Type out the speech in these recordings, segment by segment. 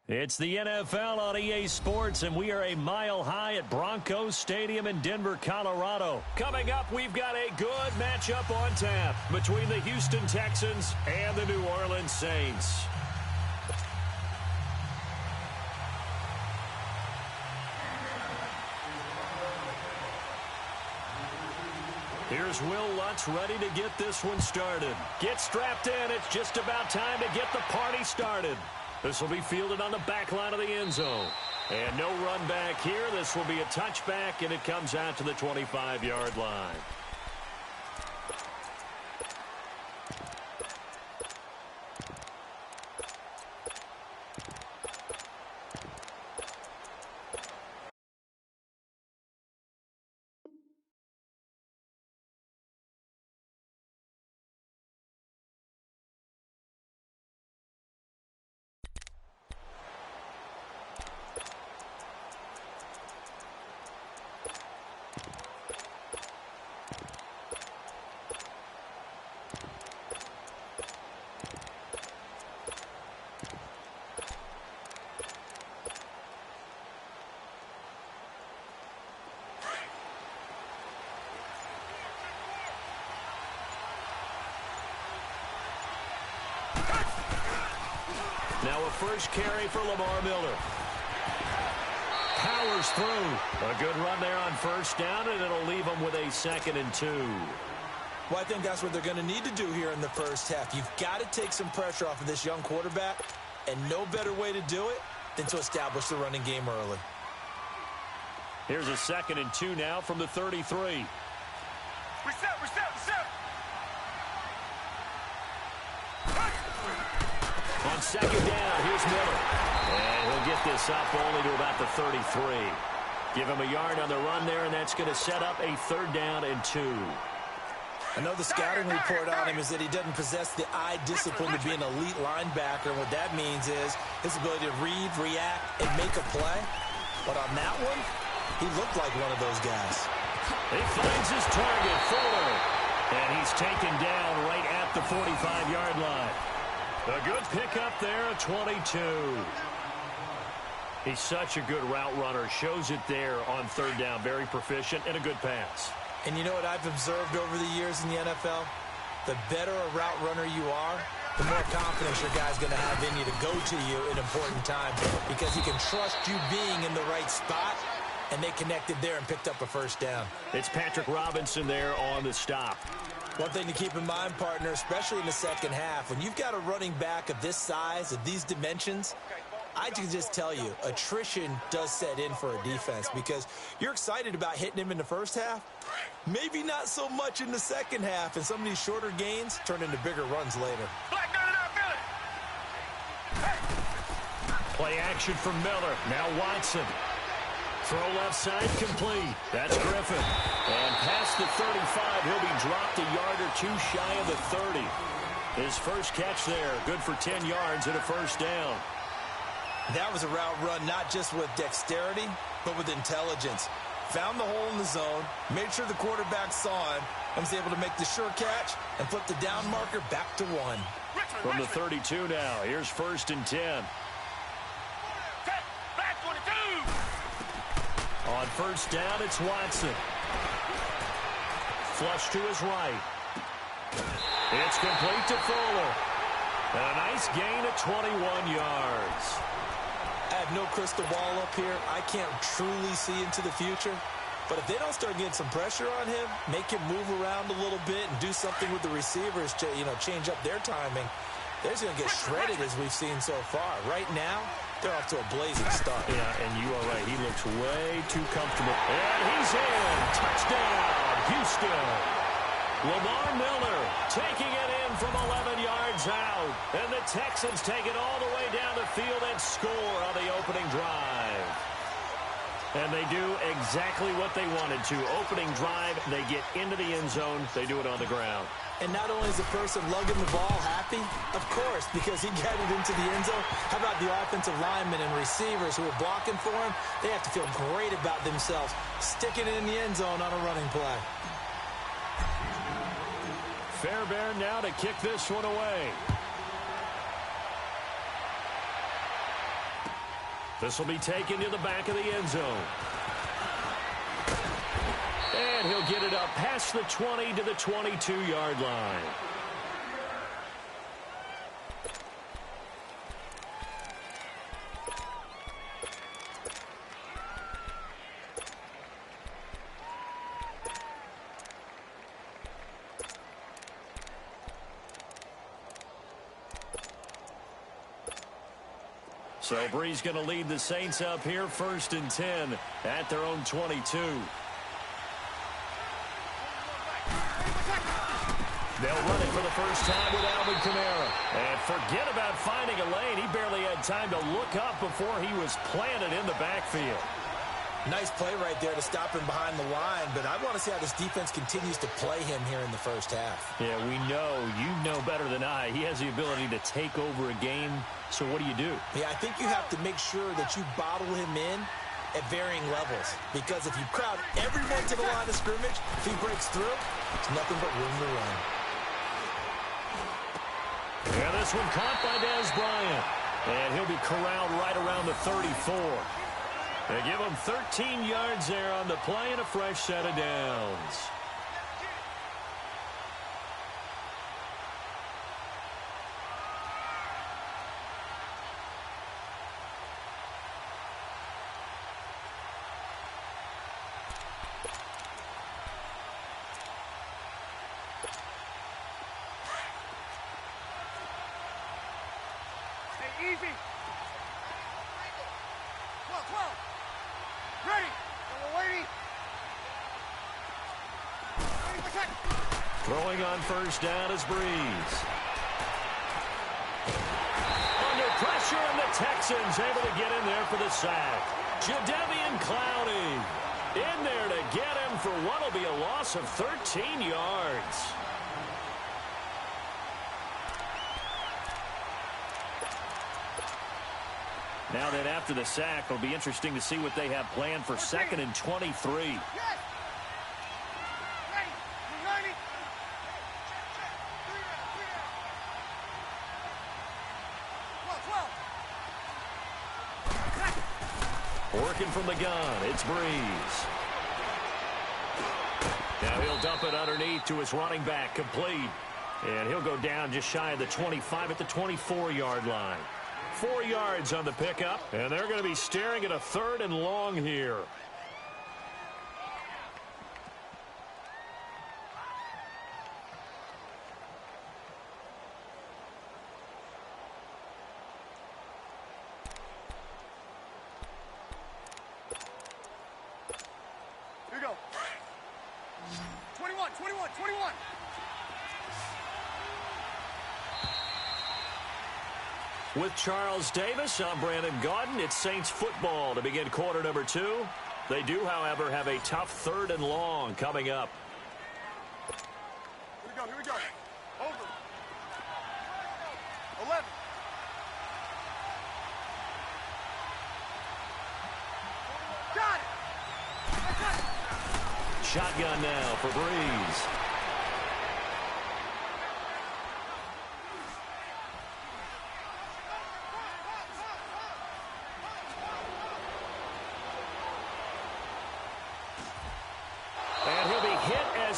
It's the NFL on EA Sports, and we are a mile high at Broncos Stadium in Denver, Colorado. Coming up, we've got a good matchup on tap between the Houston Texans and the New Orleans Saints. Here's Will Lutz ready to get this one started. Get strapped in. It's just about time to get the party started. This will be fielded on the back line of the end zone. And no run back here. This will be a touchback, and it comes out to the 25-yard line. Now a first carry for Lamar Miller. Powers through. A good run there on first down, and it'll leave them with a 2nd and 2. Well, I think that's what they're going to need to do here in the first half. You've got to take some pressure off of this young quarterback, and no better way to do it than to establish the running game early. Here's a 2nd and 2 now from the 33. Reset. On 2nd down, here's Miller. And he'll get this up only to about the 33. Give him a yard on the run there, and that's going to set up a 3rd down and 2. I know the scouting report on him is that he doesn't possess the eye discipline to be an elite linebacker. And what that means is his ability to read, react, and make a play. But on that one, he looked like one of those guys. He finds his target, Fuller. And he's taken down right at the 45-yard line. A good pickup there at 22. He's such a good route runner. Shows it there on 3rd down. Very proficient and a good pass. And you know what I've observed over the years in the NFL? The better a route runner you are, the more confidence your guy's going to have in you to go to you in important times because he can trust you being in the right spot, and they connected there and picked up a 1st down. It's Patrick Robinson there on the stop. One thing to keep in mind, partner, especially in the second half, when you've got a running back of this size, of these dimensions, I can just tell you, attrition does set in for a defense because you're excited about hitting him in the first half, maybe not so much in the second half, and some of these shorter gains turn into bigger runs later. Play action from Miller. Now Watson. Throw left side complete. That's Griffin. And past the 35, he'll be dropped a yard or 2 shy of the 30. His first catch there, good for 10 yards and a 1st down. That was a route run not just with dexterity, but with intelligence. Found the hole in the zone, made sure the quarterback saw him, and was able to make the sure catch and flip the down marker back to 1. From the 32 now, here's 1st and 10. On 1st down, it's Watson. Flush to his right. It's complete to Fuller. And a nice gain of 21 yards. I have no crystal ball up here. I can't truly see into the future. But if they don't start getting some pressure on him, make him move around a little bit and do something with the receivers to, change up their timing, they're just going to get shredded as we've seen so far. Right now, they're off to a blazing start. Yeah, and you are right. He looks way too comfortable. And he's in. Touchdown, Houston. Lamar Miller taking it in from 11 yards out. And the Texans take it all the way down the field and score on the opening drive. And they do exactly what they wanted to. Opening drive, they get into the end zone. They do it on the ground. And not only is the person lugging the ball happy, of course, because he got it into the end zone. How about the offensive linemen and receivers who are blocking for him? They have to feel great about themselves, sticking it in the end zone on a running play. Fairbairn now to kick this one away. This will be taken to the back of the end zone. And he'll get it up past the 20 to the 22-yard line. So Brees going to lead the Saints up here, 1st and 10 at their own 22. They'll run it for the first time with Alvin Kamara. And forget about finding a lane. He barely had time to look up before he was planted in the backfield. Nice play right there to stop him behind the line, but I want to see how this defense continues to play him here in the first half. Yeah, we know. You know better than I. He has the ability to take over a game. So what do you do? Yeah, I think you have to make sure that you bottle him in at varying levels. Because if you crowd everyone to the line of scrimmage, if he breaks through, it's nothing but room to run. Yeah, this one caught by Dez Bryant. And he'll be corralled right around the 34. They give him 13 yards there on the play and a fresh set of downs. Hey, easy. 12. Ready. And we're waiting. Ready for attack. Throwing on first down is Brees. Under pressure, and the Texans able to get in there for the sack. Jadeveon Clowney in there to get him for what will be a loss of 13 yards. Now that after the sack, it'll be interesting to see what they have planned for 2nd and 23. Yes. Ready. We're ready. Working from the gun, it's Brees. Now he'll dump it underneath to his running back, complete. And he'll go down just shy of the 25 at the 24-yard line. 4 yards on the pickup, and they're going to be staring at a 3rd and long here. Here we go. 21. With Charles Davis, I'm Brandon Gaudin. It's Saints football to begin quarter number 2. They do, however, have a tough 3rd and long coming up. Here we go. Over. 11. Got it. Shotgun now for Brees.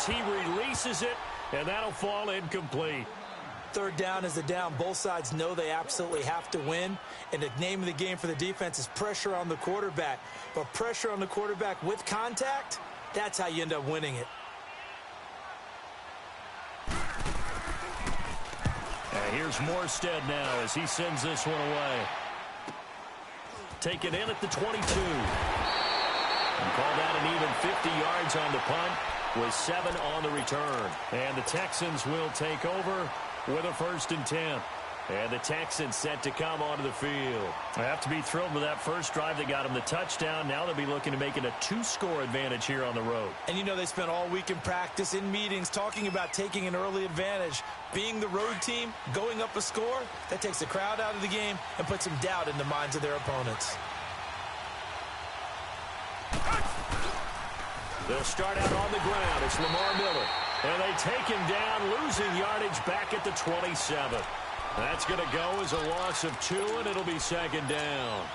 He releases it, and that'll fall incomplete. 3rd down is the down. Both sides know they absolutely have to win, and the name of the game for the defense is pressure on the quarterback. But pressure on the quarterback with contact, that's how you end up winning it. And here's Morstead now as he sends this one away. Taken in at the 22. And called out an even 50 yards on the punt, with 7 on the return. And the Texans will take over with a 1st and 10. And the Texans set to come onto the field. I have to be thrilled with that first drive that got them the touchdown. Now they'll be looking to make it a 2-score advantage here on the road. And you know they spent all week in practice, in meetings, talking about taking an early advantage. Being the road team, going up a score, that takes the crowd out of the game and puts some doubt in the minds of their opponents. They'll start out on the ground. It's Lamar Miller. And they take him down, losing yardage back at the 27. That's going to go as a loss of 2, and it'll be 2nd down.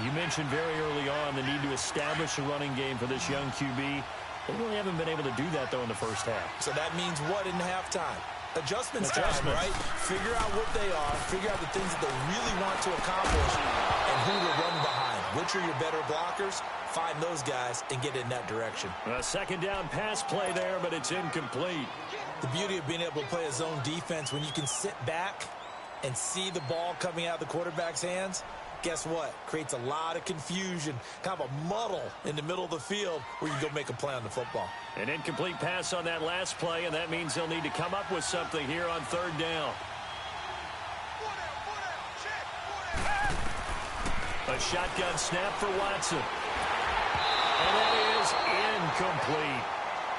You mentioned very early on the need to establish a running game for this young QB. They really haven't been able to do that, though, in the first half. So that means what in halftime? Adjustments time, right? Figure out what they are, figure out the things that they really want to accomplish, and who to run behind. Which are your better blockers? Find those guys and get in that direction. A second down pass play there, but it's incomplete. The beauty of being able to play a zone defense when you can sit back and see the ball coming out of the quarterback's hands, guess what? Creates a lot of confusion, kind of a muddle in the middle of the field where you go make a play on the football. An incomplete pass on that last play, and that means they'll need to come up with something here on third down. A shotgun snap for Watson. And that is incomplete.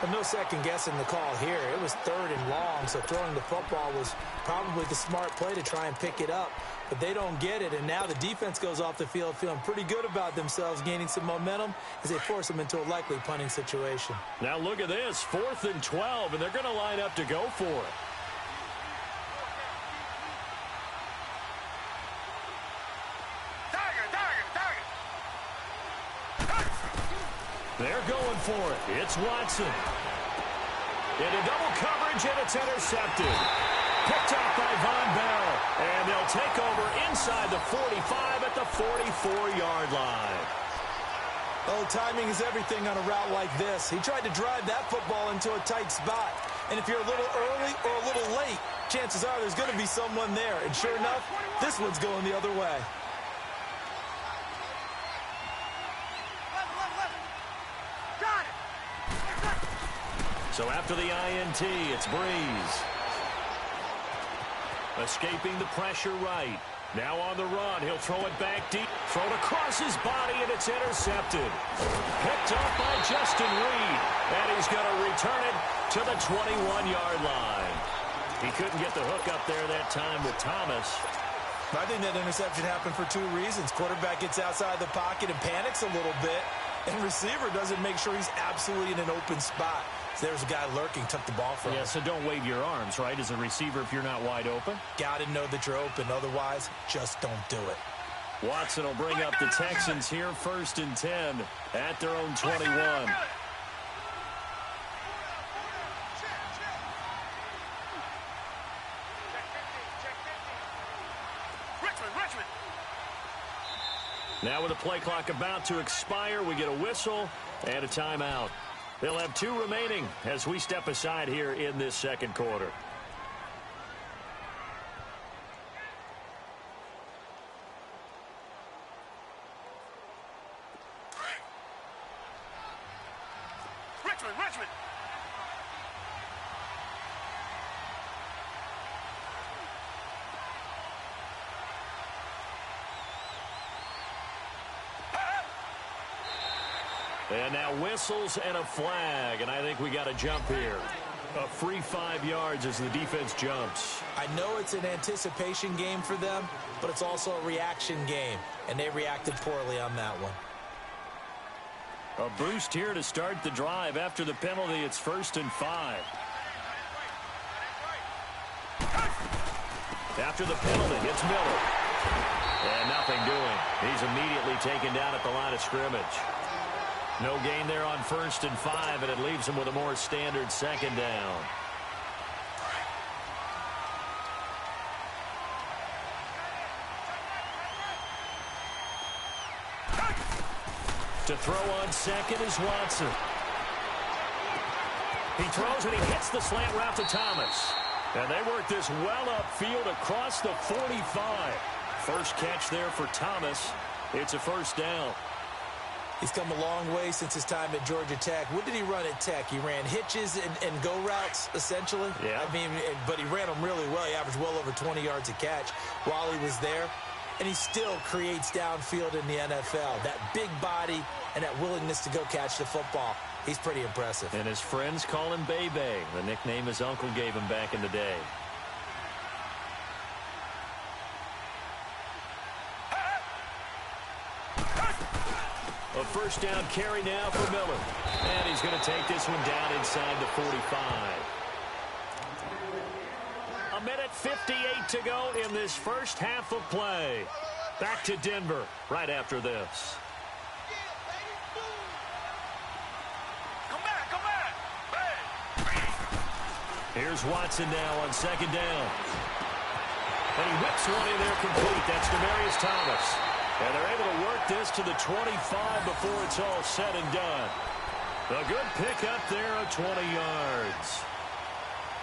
But no second guessing the call here. It was third and long, so throwing the football was probably the smart play to try and pick it up. But they don't get it, and now the defense goes off the field feeling pretty good about themselves, gaining some momentum as they force them into a likely punting situation. Now look at this, 4th and 12, and they're going to line up to go for it. They're going for it. It's Watson. Into double coverage, and it's intercepted. Picked up by Von Bell. And they'll take over inside the 45 at the 44-yard line. Oh, timing is everything on a route like this. He tried to drive that football into a tight spot. And if you're a little early or a little late, chances are there's going to be someone there. And sure enough, this one's going the other way. So after the INT, it's Breeze. Escaping the pressure right. Now on the run. He'll throw it back deep. Thrown across his body, and it's intercepted. Picked up by Justin Reed. And he's going to return it to the 21-yard line. He couldn't get the hook up there that time with Thomas. I think that interception happened for two reasons. Quarterback gets outside the pocket and panics a little bit. And receiver doesn't make sure he's absolutely in an open spot. So there's a guy lurking, took the ball from him. Yeah, so don't wave your arms, right, as a receiver if you're not wide open. Got to know that you're open. Otherwise, just don't do it. Watson will bring up the Texans here, 1st and 10 at their own 21. Now with the play clock about to expire, we get a whistle and a timeout. They'll have 2 remaining as we step aside here in this second quarter. Richmond. And now whistles and a flag, and I think we got a jump here. A free 5 yards as the defense jumps. I know it's an anticipation game for them, but it's also a reaction game, and they reacted poorly on that one. A boost here to start the drive. After the penalty, it's 1st and 5. After the penalty, it's Miller. And nothing doing. He's immediately taken down at the line of scrimmage. No gain there on 1st and 5, and it leaves him with a more standard second down. To throw on second is Watson. He throws and he hits the slant route to Thomas. And they work this well upfield across the 45. First catch there for Thomas. It's a 1st down. He's come a long way since his time at Georgia Tech. What did he run at Tech? He ran hitches and go routes, essentially. Yeah. I mean, but he ran them really well. He averaged well over 20 yards a catch while he was there. And he still creates downfield in the NFL. That big body and that willingness to go catch the football. He's pretty impressive. And his friends call him Bebe, the nickname his uncle gave him back in the day. A 1st down carry now for Miller. And he's going to take this one down inside the 45. A minute 58 to go in this first half of play. Back to Denver right after this. Come back, come back. Here's Watson now on second down. And he whips one in there complete. That's Demaryius Thomas. And they're able to work this to the 25 before it's all said and done. A good pick up there of 20 yards.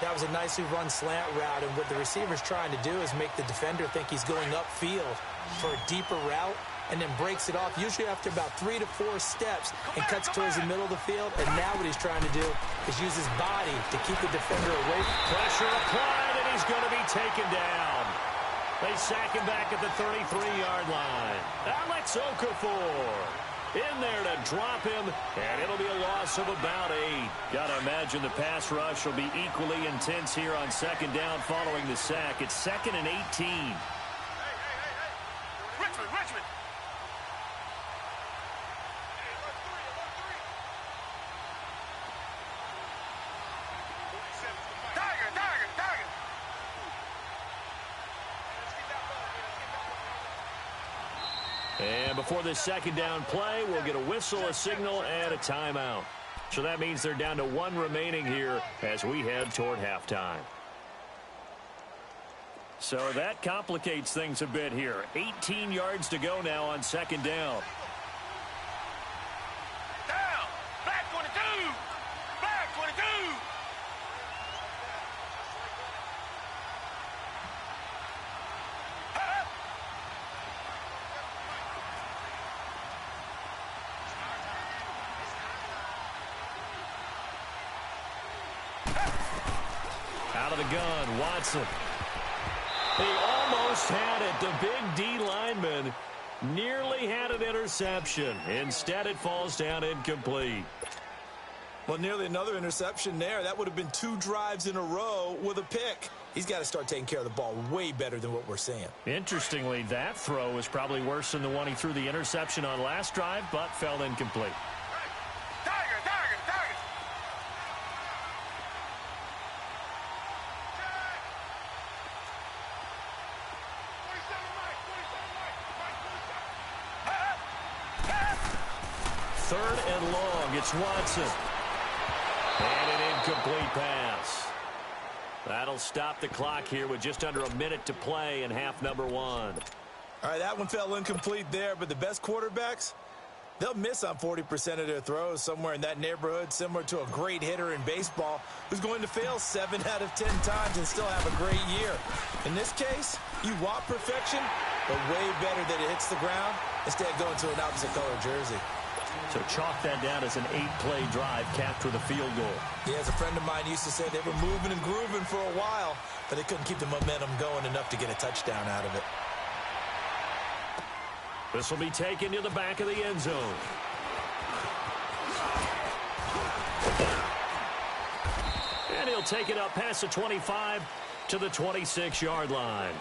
That was a nicely run slant route, and what the receiver's trying to do is make the defender think he's going upfield for a deeper route, and then breaks it off, usually after about 3 to 4 steps, and cuts towards the middle of the field. And now what he's trying to do is use his body to keep the defender away. Pressure applied, and he's going to be taken down. They sack him back at the 33-yard line. Alex Okafor in there to drop him, and it'll be a loss of about 8. Got to imagine the pass rush will be equally intense here on second down following the sack. It's 2nd and 18. Richmond, Richmond. Tiger, Tiger, Tiger. And before this second down play, we'll get a whistle, a signal, and a timeout. So that means they're down to 1 remaining here as we head toward halftime. So that complicates things a bit here. 18 yards to go now on second down. Down. Black 22. Black 22. Out of the gun, Watson. He almost had it. The big D lineman nearly had an interception. Instead, it falls down incomplete. Well, nearly another interception there. That would have been 2 drives in a row with a pick. He's got to start taking care of the ball way better than what we're seeing. Interestingly, that throw was probably worse than the one he threw the interception on last drive, but fell incomplete. Tiger, Tiger, Tiger. Third and long. It's Watson. And an incomplete pass. That'll stop the clock here with just under a minute to play in half number 1. All right, that one fell incomplete there, but the best quarterbacks, they'll miss on 40% of their throws, somewhere in that neighborhood, similar to a great hitter in baseball who's going to fail 7 out of 10 times and still have a great year. In this case, you want perfection, but way better that it hits the ground instead of going to an opposite color jersey. So chalk that down as an 8-play drive capped with a field goal. Yeah, as a friend of mine used to say, they were moving and grooving for a while, but they couldn't keep the momentum going enough to get a touchdown out of it. This will be taken to the back of the end zone. And he'll take it up past the 25 to the 26-yard line.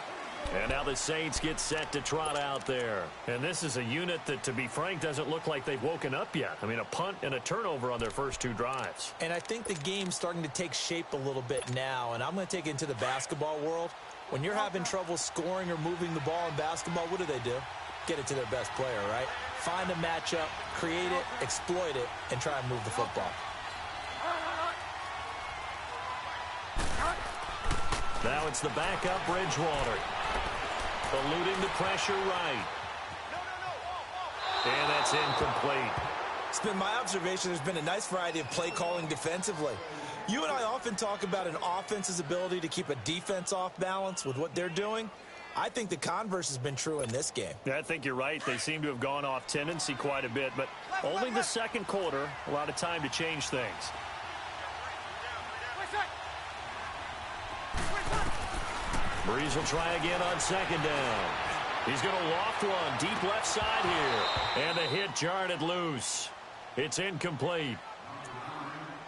And now the Saints get set to trot out there. And this is a unit that, to be frank, doesn't look like they've woken up yet. I mean, a punt and a turnover on their first 2 drives. And I think the game's starting to take shape a little bit now, and I'm going to take it into the basketball world. When you're having trouble scoring or moving the ball in basketball, what do? Get it to their best player, right? Find a matchup, create it, exploit it, and try and move the football. Now it's the backup Bridgewater. Eluding the pressure right. And that's incomplete. It's been my observation there's been a nice variety of play calling defensively. You and I often talk about an offense's ability to keep a defense off balance with what they're doing. I think the converse has been true in this game. Yeah, I think you're right. They seem to have gone off tendency quite a bit, but only the second quarter, a lot of time to change things. Breeze will try again on second down. He's going to loft one deep left side here. And the hit jarred it loose. It's incomplete.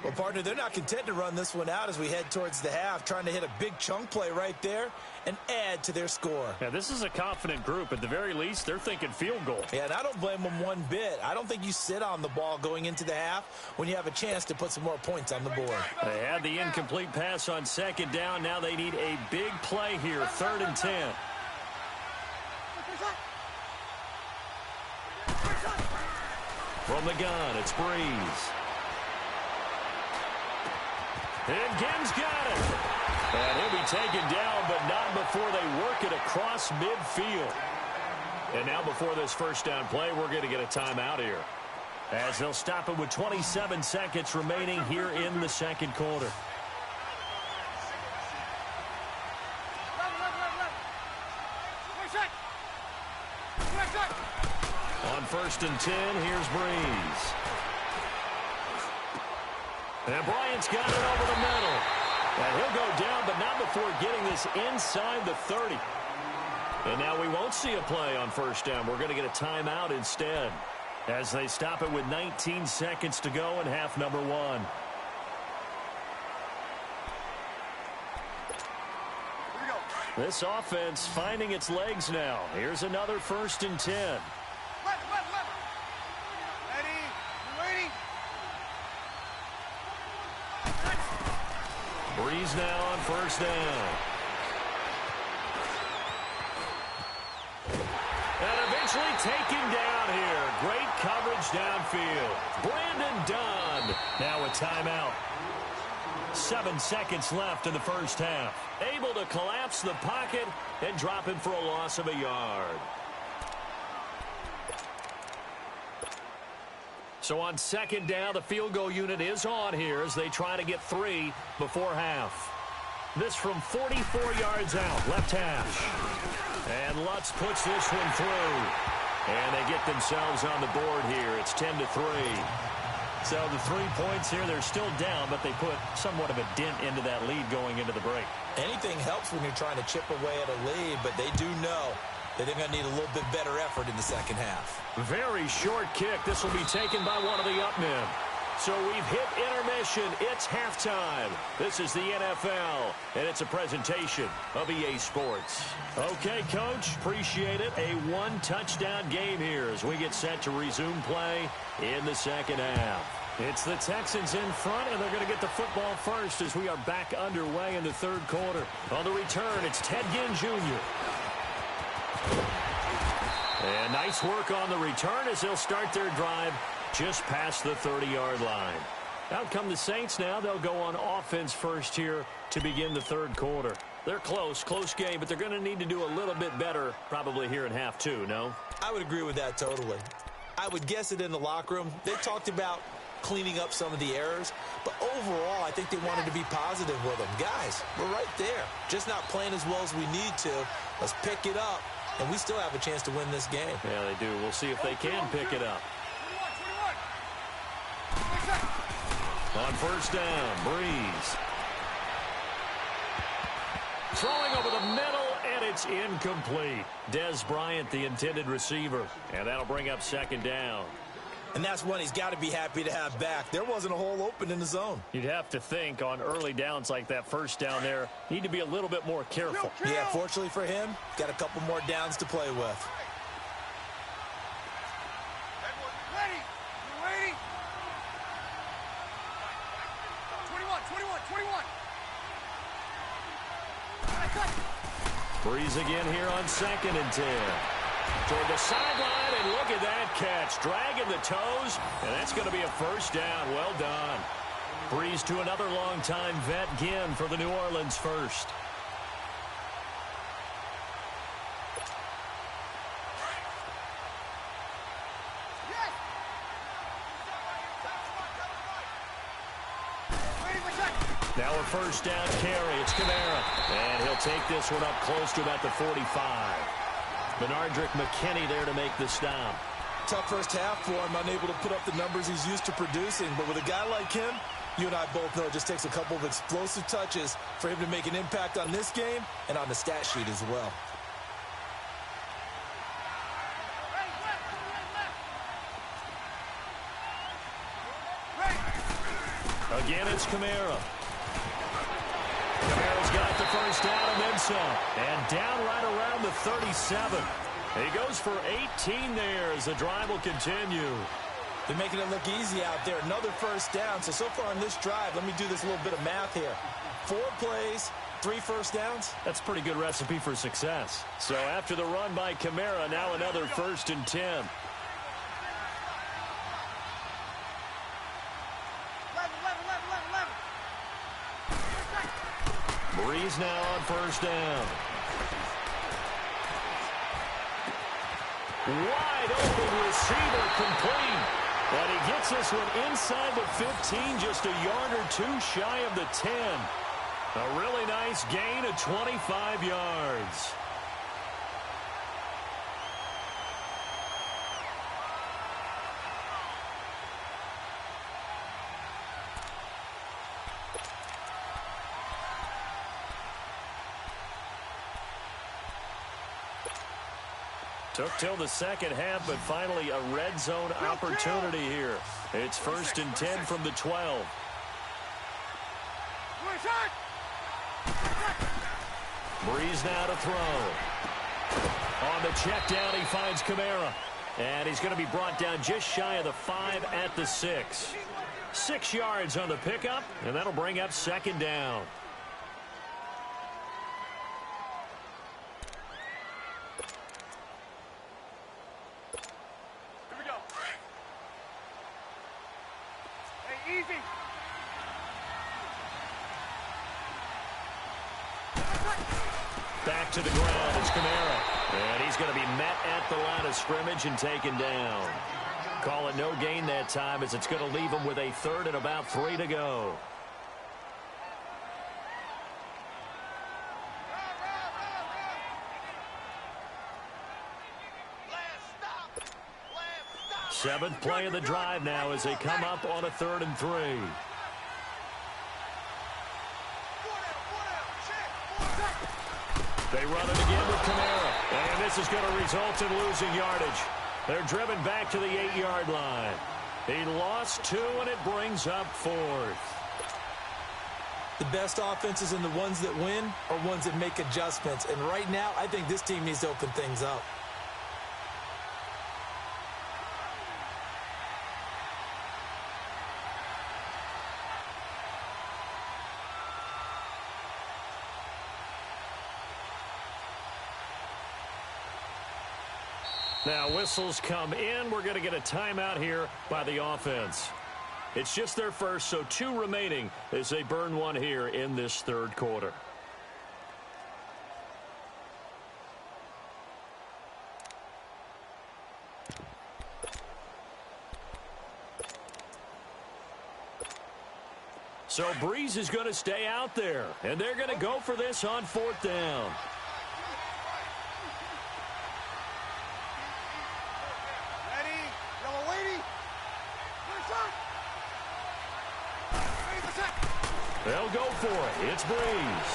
Well, partner, they're not content to run this one out as we head towards the half, trying to hit a big chunk play right there and add to their score. Yeah, this is a confident group. At the very least, they're thinking field goal. Yeah, and I don't blame them one bit. I don't think you sit on the ball going into the half when you have a chance to put some more points on the board. They had the incomplete pass on second down. Now they need a big play here, 3rd and 10. From the gun, it's Breeze. And Ginn's got it. And he'll be taken down, but not before they work it across midfield. And now before this first down play, we're going to get a timeout here, as they'll stop it with 27 seconds remaining here in the second quarter. On 1st and 10, here's Breeze. And Bryant's got it over the middle. And he'll go down, but not before getting this inside the 30. And now we won't see a play on first down. We're going to get a timeout instead, as they stop it with 19 seconds to go in half number 1. This offense finding its legs now. Here's another 1st and 10. Breeze now on 1st down. And eventually taken down here. Great coverage downfield. Brandon Dunn now a timeout. 7 seconds left in the first half. Able to collapse the pocket and drop him for a loss of a yard. So on 2nd down, the field goal unit is on here as they try to get 3 before half. This from 44 yards out, left hash. And Lutz puts this one through. And they get themselves on the board here. It's 10-3. So the 3 points here, they're still down, but they put somewhat of a dent into that lead going into the break. Anything helps when you're trying to chip away at a lead, but they do know that they're going to need a little bit better effort in the second half. Very short kick. This will be taken by one of the up men. So we've hit intermission. It's halftime. This is the NFL, and it's a presentation of EA Sports. Okay, Coach, appreciate it. A 1-touchdown game here as we get set to resume play in the second half. It's the Texans in front, and they're going to get the football first as we are back underway in the third quarter. On the return, it's Ted Ginn Jr. And nice work on the return as they'll start their drive just past the 30-yard line. Out come the Saints now. They'll go on offense first here to begin the third quarter. They're close game, but they're going to need to do a little bit better probably here in half 2, no? I would agree with that totally. I would guess it in the locker room. They talked about cleaning up some of the errors, but overall I think they wanted to be positive with them. Guys, we're right there. Just not playing as well as we need to. Let's pick it up, and we still have a chance to win this game. Yeah, they do. We'll see if they can pick it up. On 1st down, Breeze. Throwing over the middle, and it's incomplete. Dez Bryant, the intended receiver, and that'll bring up 2nd down. And that's one he's got to be happy to have back. There wasn't a hole open in the zone. You'd have to think on early downs like that, 1st down there, need to be a little bit more careful. Yeah, fortunately for him, got a couple more downs to play with. Ready? You ready? 21. Breeze again here on 2nd and 10. Toward the sideline, and look at that catch. Dragging the toes, and that's going to be a 1st down. Well done. Breeze to another longtime vet, Ginn, for the New Orleans first. Now a 1st down carry. It's Kamara. And he'll take this one up close to about the 45. Benardrick McKinney there to make the stop. Tough first half for him, unable to put up the numbers he's used to producing. But with a guy like him, you and I both know it just takes a couple of explosive touches for him to make an impact on this game and on the stat sheet as well. Again, it's Kamara. Kamara's got the 1st down and then some. And down right around the 37. He goes for 18 there as the drive will continue. They're making it look easy out there. Another 1st down. So far on this drive, let me do this little bit of math here. 4 plays, 3 1st downs. That's a pretty good recipe for success. So after the run by Kamara, now another 1st and 10. Breeze now on first down. Wide open receiver complete. And he gets this one inside the 15, just a yard or two shy of the 10. A really nice gain of 25 yards. Took till the second half, but finally a red zone opportunity here. It's 1st and 10 from the 12. Breeze now to throw. On the check down, he finds Kamara. And he's going to be brought down just shy of the 5 at the 6. 6 yards on the pickup, and that'll bring up 2nd down. Easy. Back to the ground, it's Kamara. And he's going to be met at the line of scrimmage and taken down. Call it no gain that time, as it's going to leave him with a 3rd and about 3 to go. Seventh play of the drive now as they come up on a 3rd and 3. They run it again with Kamara. And this is going to result in losing yardage. They're driven back to the 8-yard line. He lost 2, and it brings up 4th. The best offenses and the ones that win are ones that make adjustments. And right now, I think this team needs to open things up. Now whistles come in. We're going to get a timeout here by the offense. It's just their first, so 2 remaining as they burn one here in this 3rd quarter. So Breeze is going to stay out there, and they're going to go for this on 4th down. They'll go for it. It's Breeze.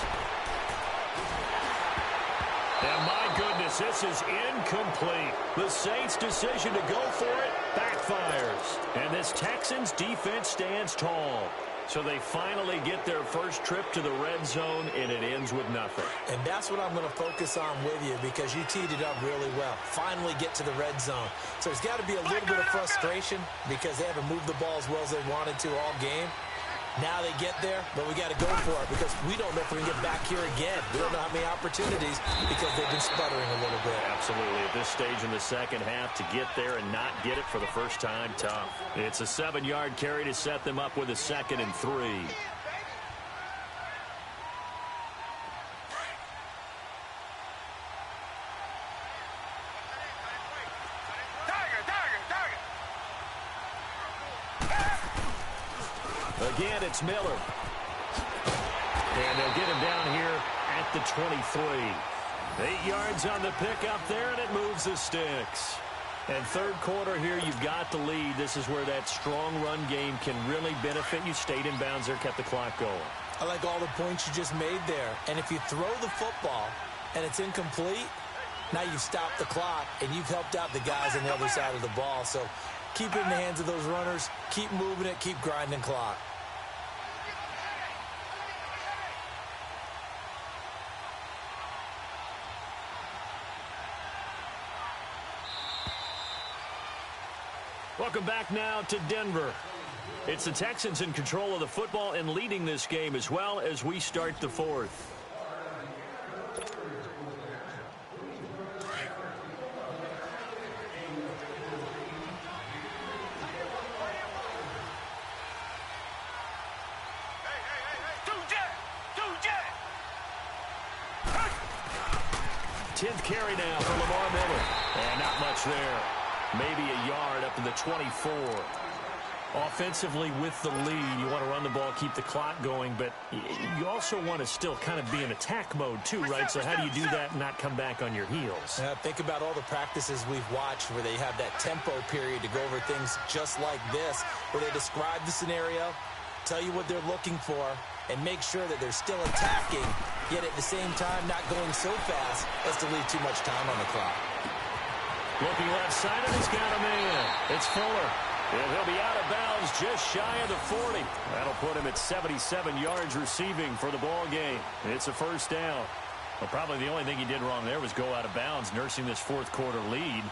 And my goodness, this is incomplete. The Saints' decision to go for it backfires. And this Texans defense stands tall. So they finally get their first trip to the red zone, and it ends with nothing. And that's what I'm going to focus on with you, because you teed it up really well. Finally get to the red zone. So there's got to be a little bit of frustration because they haven't moved the ball as well as they wanted to all game. Now they get there, but we got to go for it because we don't know if we can get back here again. We don't know how many opportunities because they've been sputtering a little bit. Absolutely. At this stage in the second half, to get there and not get it for the first time, tough. It's a 7-yard carry to set them up with a 2nd and 3. Again, it's Miller. And they'll get him down here at the 23. 8 yards on the pickup there, and it moves the sticks. And 3rd quarter here, you've got the lead. This is where that strong run game can really benefit you. Stayed in bounds there, kept the clock going. I like all the points you just made there. And if you throw the football and it's incomplete, now you've stopped the clock and you've helped out the guys on the other side of the ball. So keep it in the hands of those runners. Keep moving it. Keep grinding clock. Welcome back now to Denver. It's the Texans in control of the football and leading this game as well as we start the 4th. 10th carry now for Lamar Miller. And not much there. Maybe a yard up to the 24. Offensively with the lead, you want to run the ball, keep the clock going, but you also want to still kind of be in attack mode too, right? So how do you do that and not come back on your heels? Think about all the practices we've watched where they have that tempo period to go over things just like this, where they describe the scenario, tell you what they're looking for, and make sure that they're still attacking, yet at the same time not going so fast as to leave too much time on the clock. Looking left side, and he's got a man. It's Fuller. And he'll be out of bounds just shy of the 40. That'll put him at 77 yards receiving for the ball game. It's a first down. Well, probably the only thing he did wrong there was go out of bounds, nursing this fourth quarter lead.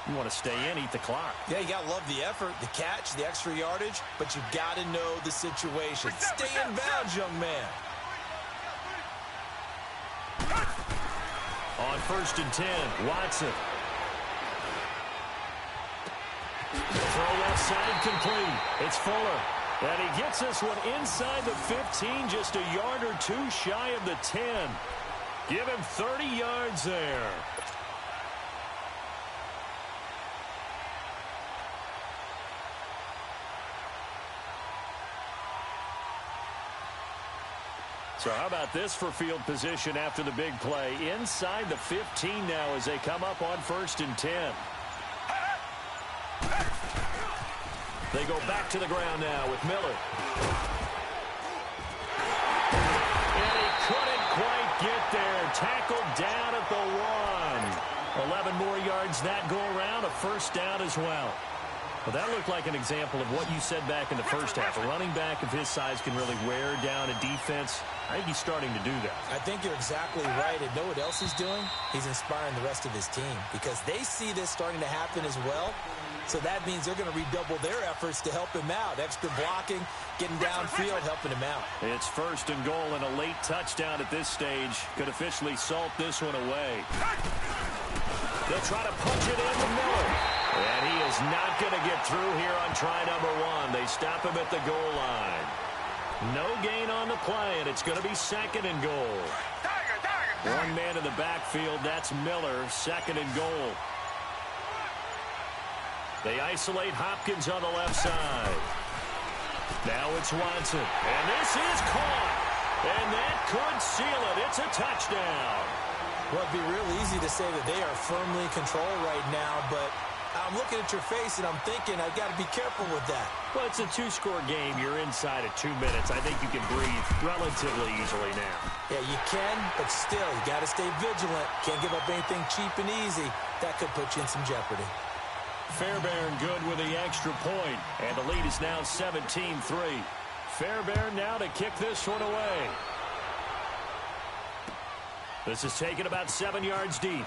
You want to stay in, eat the clock. Yeah, you got to love the effort, the catch, the extra yardage, but you got to know the situation. Stay in bounds, young man. On 1st and 10, Watson. Throw left side complete. It's Fuller. And he gets this one inside the 15, just a yard or two shy of the 10. Give him 30 yards there. So how about this for field position after the big play? Inside the 15 now as they come up on 1st and 10. They go back to the ground now with Miller. And he couldn't quite get there. Tackled down at the 1. 11 more yards that go around. A first down as well. Well, that looked like an example of what you said back in the first half. A running back of his size can really wear down a defense. I think he's starting to do that. I think you're exactly right. And know what else he's doing? He's inspiring the rest of his team because they see this starting to happen as well. So that means they're going to redouble their efforts to help him out. Extra blocking, getting downfield, helping him out. It's 1st and goal and a late touchdown at this stage. Could officially salt this one away. They'll try to punch it in to Miller. And he is not going to get through here on try number 1. They stop him at the goal line. No gain on the play, and it's going to be 2nd and goal. One man in the backfield, that's Miller, 2nd and goal. They isolate Hopkins on the left side. Now it's Watson, and this is caught. And that could seal it. It's a touchdown. Well, it'd be real easy to say that they are firmly in control right now, but I'm looking at your face and I'm thinking I've got to be careful with that. Well, it's a 2-score game. You're inside of 2 minutes. I think you can breathe relatively easily now. Yeah, you can, but still, you got to stay vigilant. Can't give up anything cheap and easy. That could put you in some jeopardy. Fairbairn good with the extra point, and the lead is now 17-3. Fairbairn now to kick this one away. This is taken about 7 yards deep.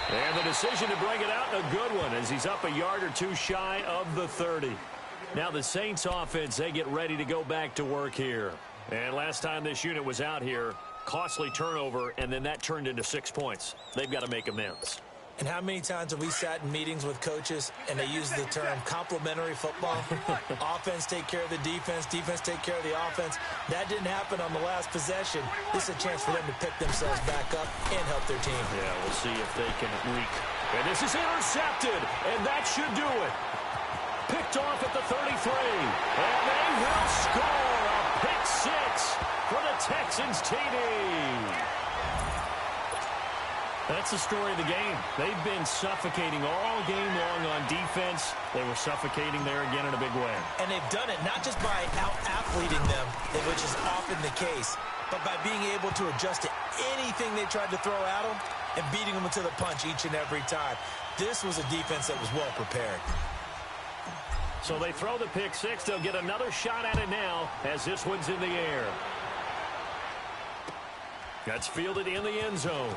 And the decision to bring it out, a good one, as he's up a yard or two shy of the 30. Now the Saints offense, they get ready to go back to work here. And last time this unit was out here, costly turnover, and then that turned into 6 points. They've got to make amends. And how many times have we sat in meetings with coaches and they use the term complementary football? Offense take care of the defense, defense take care of the offense. That didn't happen on the last possession. This is a chance for them to pick themselves back up and help their team. Yeah, we'll see if they can reek. And this is intercepted, and that should do it. Picked off at the 33, and they will score a pick 6 for the Texans TD. That's the story of the game. They've been suffocating all game long on defense. They were suffocating there again in a big way. And they've done it not just by out-athleting them, which is often the case, but by being able to adjust to anything they tried to throw at them and beating them to the punch each and every time. This was a defense that was well prepared. So they throw the pick 6. They'll get another shot at it now as this one's in the air. That's fielded in the end zone.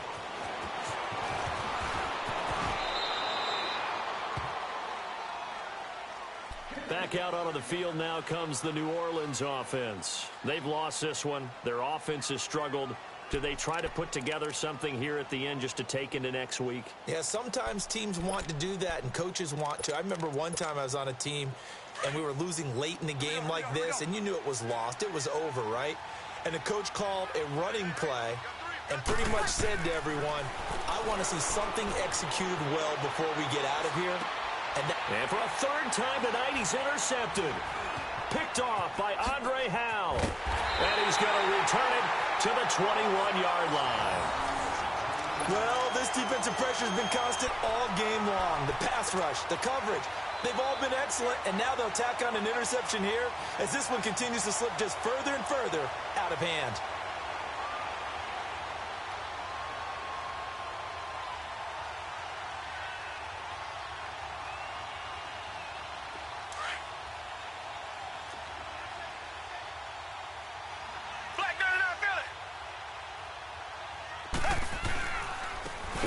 Back out onto the field now comes the New Orleans offense. They've lost this one. Their offense has struggled. Do they try to put together something here at the end just to take into next week? Yeah, sometimes teams want to do that and coaches want to. I remember one time I was on a team and we were losing late in the game like this, and you knew it was lost. It was over, right? and the coach called a running play and pretty much said to everyone, I want to see something executed well before we get out of here. And for a third time tonight, he's intercepted. Picked off by Andre Howell. And he's going to return it to the 21-yard line. Well, this defensive pressure has been constant all game long. The pass rush, the coverage, they've all been excellent, and now they'll tack on an interception here as this one continues to slip just further and further out of hand.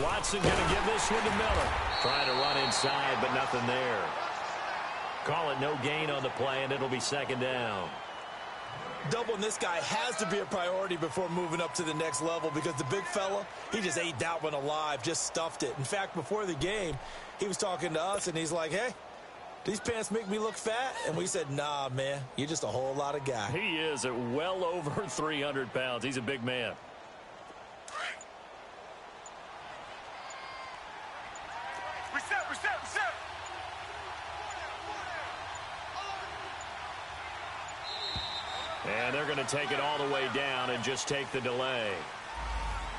Watson going to give this one to Miller. Trying to run inside, but nothing there. Call it no gain on the play, and it'll be second down. Doubling this guy has to be a priority before moving up to the next level because the big fella, he just ate that one alive, just stuffed it. In fact, before the game, he was talking to us, and he's like, hey, these pants make me look fat? And we said, nah, man, you're just a whole lot of guy. He is at well over 300 pounds. He's a big man. Reset. And they're going to take it all the way down and just take the delay.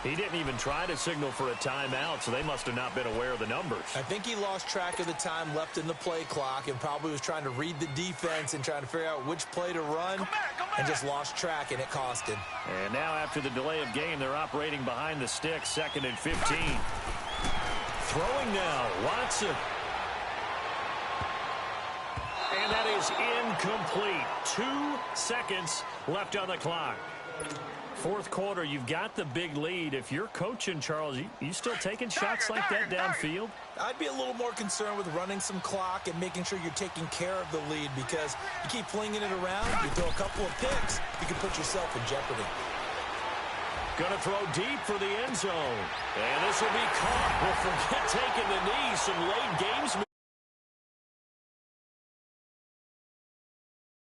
He didn't even try to signal for a timeout, so they must have not been aware of the numbers. I think he lost track of the time left in the play clock and probably was trying to read the defense and trying to figure out which play to run and just lost track, and it cost him. And now after the delay of game, they're operating behind the sticks, 2nd and 15. Throwing now, Watson. And that is incomplete. 2 seconds left on the clock. Fourth quarter, you've got the big lead. If you're coaching, Charles, you still taking shots like that downfield? I'd be a little more concerned with running some clock and making sure you're taking care of the lead because you keep flinging it around, you throw a couple of picks, you can put yourself in jeopardy. Going to throw deep for the end zone. And this will be caught. Well, forget taking the knee. Some late games.